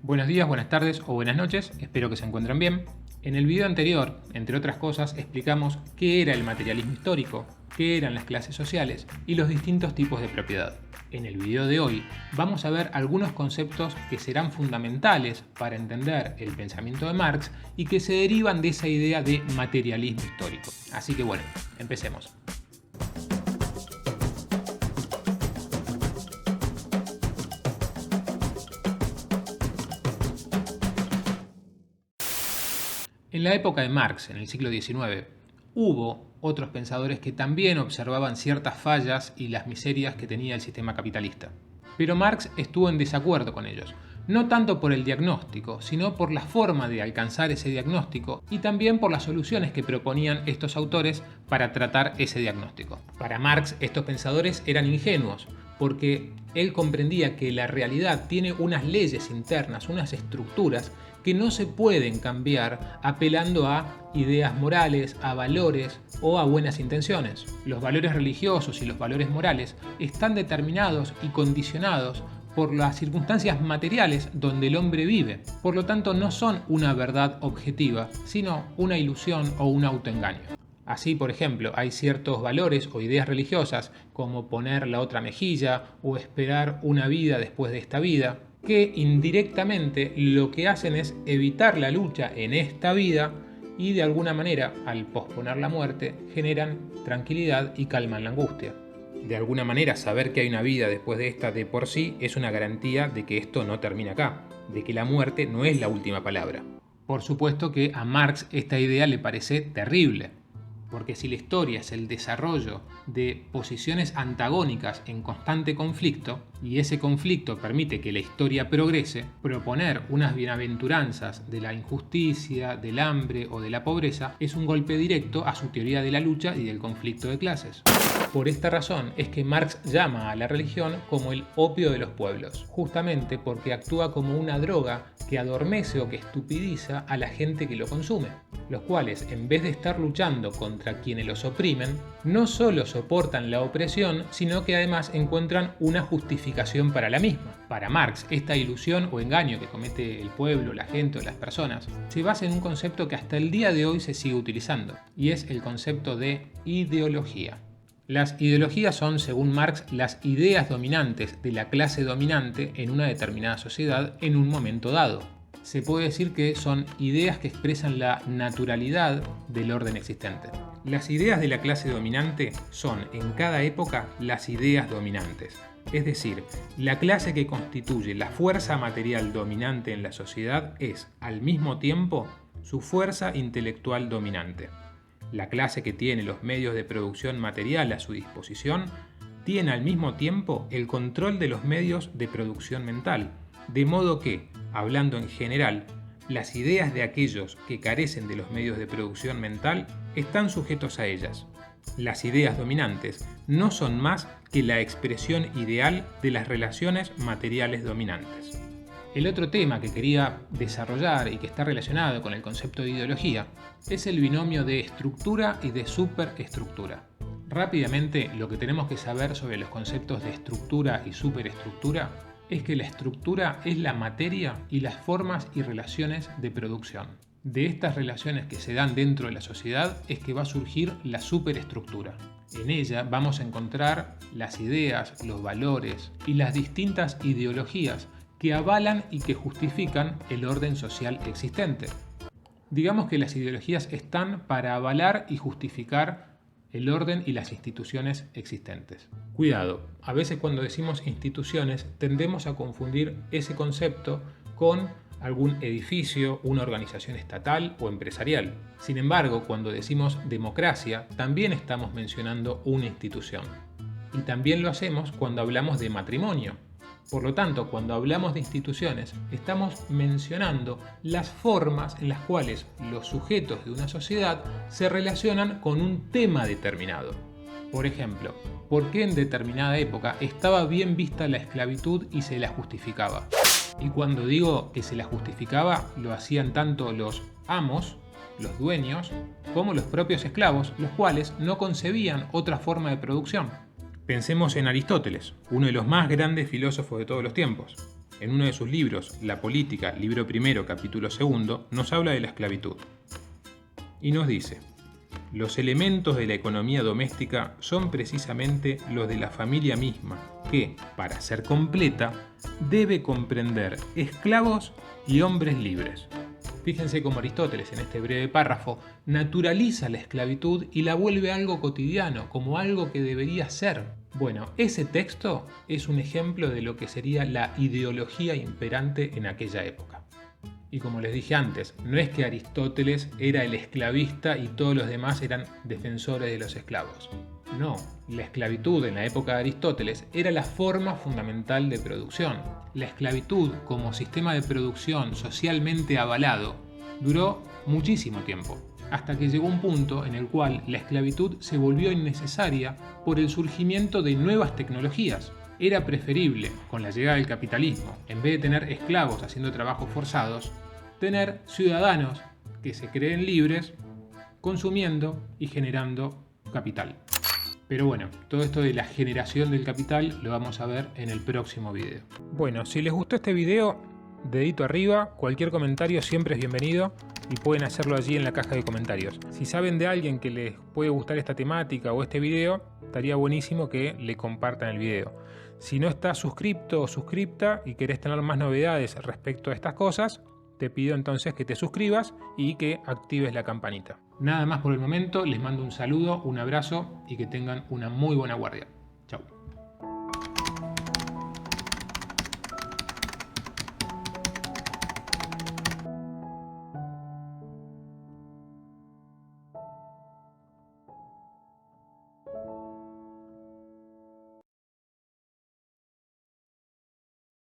Buenos días, buenas tardes o buenas noches, espero que se encuentren bien. En el video anterior, entre otras cosas, explicamos qué era el materialismo histórico, qué eran las clases sociales y los distintos tipos de propiedad. En el video de hoy vamos a ver algunos conceptos que serán fundamentales para entender el pensamiento de Marx y que se derivan de esa idea de materialismo histórico. Así que bueno, empecemos. En la época de Marx, en el siglo XIX, hubo otros pensadores que también observaban ciertas fallas y las miserias que tenía el sistema capitalista. Pero Marx estuvo en desacuerdo con ellos, no tanto por el diagnóstico, sino por la forma de alcanzar ese diagnóstico y también por las soluciones que proponían estos autores para tratar ese diagnóstico. Para Marx, estos pensadores eran ingenuos, porque él comprendía que la realidad tiene unas leyes internas, unas estructuras que no se pueden cambiar apelando a ideas morales, a valores o a buenas intenciones. Los valores religiosos y los valores morales están determinados y condicionados por las circunstancias materiales donde el hombre vive. Por lo tanto, no son una verdad objetiva, sino una ilusión o un autoengaño. Así, por ejemplo, hay ciertos valores o ideas religiosas, como poner la otra mejilla o esperar una vida después de esta vida, que indirectamente lo que hacen es evitar la lucha en esta vida y de alguna manera, al posponer la muerte, generan tranquilidad y calman la angustia. De alguna manera, saber que hay una vida después de esta de por sí es una garantía de que esto no termina acá, de que la muerte no es la última palabra. Por supuesto que a Marx esta idea le parece terrible, porque si la historia es el desarrollo de posiciones antagónicas en constante conflicto, y ese conflicto permite que la historia progrese, proponer unas bienaventuranzas de la injusticia, del hambre o de la pobreza es un golpe directo a su teoría de la lucha y del conflicto de clases. Por esta razón es que Marx llama a la religión como el opio de los pueblos, justamente porque actúa como una droga que adormece o que estupidiza a la gente que lo consume, los cuales, en vez de estar luchando contra quienes los oprimen, no solo soportan la opresión, sino que además encuentran una justificación para la misma. Para Marx, esta ilusión o engaño que comete el pueblo, la gente o las personas, se basa en un concepto que hasta el día de hoy se sigue utilizando, y es el concepto de ideología. Las ideologías son, según Marx, las ideas dominantes de la clase dominante en una determinada sociedad en un momento dado. Se puede decir que son ideas que expresan la naturalidad del orden existente. Las ideas de la clase dominante son, en cada época, las ideas dominantes. Es decir, la clase que constituye la fuerza material dominante en la sociedad es, al mismo tiempo, su fuerza intelectual dominante. La clase que tiene los medios de producción material a su disposición tiene al mismo tiempo el control de los medios de producción mental, de modo que, hablando en general, las ideas de aquellos que carecen de los medios de producción mental están sujetos a ellas. Las ideas dominantes no son más que la expresión ideal de las relaciones materiales dominantes. El otro tema que quería desarrollar y que está relacionado con el concepto de ideología es el binomio de estructura y de superestructura. Rápidamente, lo que tenemos que saber sobre los conceptos de estructura y superestructura es que la estructura es la materia y las formas y relaciones de producción. De estas relaciones que se dan dentro de la sociedad es que va a surgir la superestructura. En ella vamos a encontrar las ideas, los valores y las distintas ideologías que avalan y que justifican el orden social existente. Digamos que las ideologías están para avalar y justificar el orden y las instituciones existentes. Cuidado, a veces cuando decimos instituciones tendemos a confundir ese concepto con algún edificio, una organización estatal o empresarial. Sin embargo, cuando decimos democracia, también estamos mencionando una institución. Y también lo hacemos cuando hablamos de matrimonio. Por lo tanto, cuando hablamos de instituciones, estamos mencionando las formas en las cuales los sujetos de una sociedad se relacionan con un tema determinado. Por ejemplo, ¿por qué en determinada época estaba bien vista la esclavitud y se la justificaba? Y cuando digo que se la justificaba, lo hacían tanto los amos, los dueños, como los propios esclavos, los cuales no concebían otra forma de producción. Pensemos en Aristóteles, uno de los más grandes filósofos de todos los tiempos. en uno de sus libros, La política, libro primero, capítulo segundo, nos habla de la esclavitud. Y nos dice: los elementos de la economía doméstica son precisamente los de la familia misma, que, para ser completa, debe comprender esclavos y hombres libres. Fíjense cómo Aristóteles, en este breve párrafo, naturaliza la esclavitud y la vuelve algo cotidiano, como algo que debería ser. Bueno, ese texto es un ejemplo de lo que sería la ideología imperante en aquella época. Y como les dije antes, no es que Aristóteles era el esclavista y todos los demás eran defensores de los esclavos. No, la esclavitud en la época de Aristóteles era la forma fundamental de producción. La esclavitud como sistema de producción socialmente avalado duró muchísimo tiempo, hasta que llegó un punto en el cual la esclavitud se volvió innecesaria por el surgimiento de nuevas tecnologías. Era preferible, con la llegada del capitalismo, en vez de tener esclavos haciendo trabajos forzados, tener ciudadanos que se creen libres, consumiendo y generando capital. Pero bueno, todo esto de la generación del capital lo vamos a ver en el próximo video. Bueno, si les gustó este video, dedito arriba, cualquier comentario siempre es bienvenido y pueden hacerlo allí en la caja de comentarios. Si saben de alguien que les puede gustar esta temática o este video, estaría buenísimo que le compartan el video. Si no estás suscripto o suscripta y querés tener más novedades respecto a estas cosas, te pido entonces que te suscribas y que actives la campanita. Nada más por el momento, les mando un saludo, un abrazo y que tengan una muy buena guardia.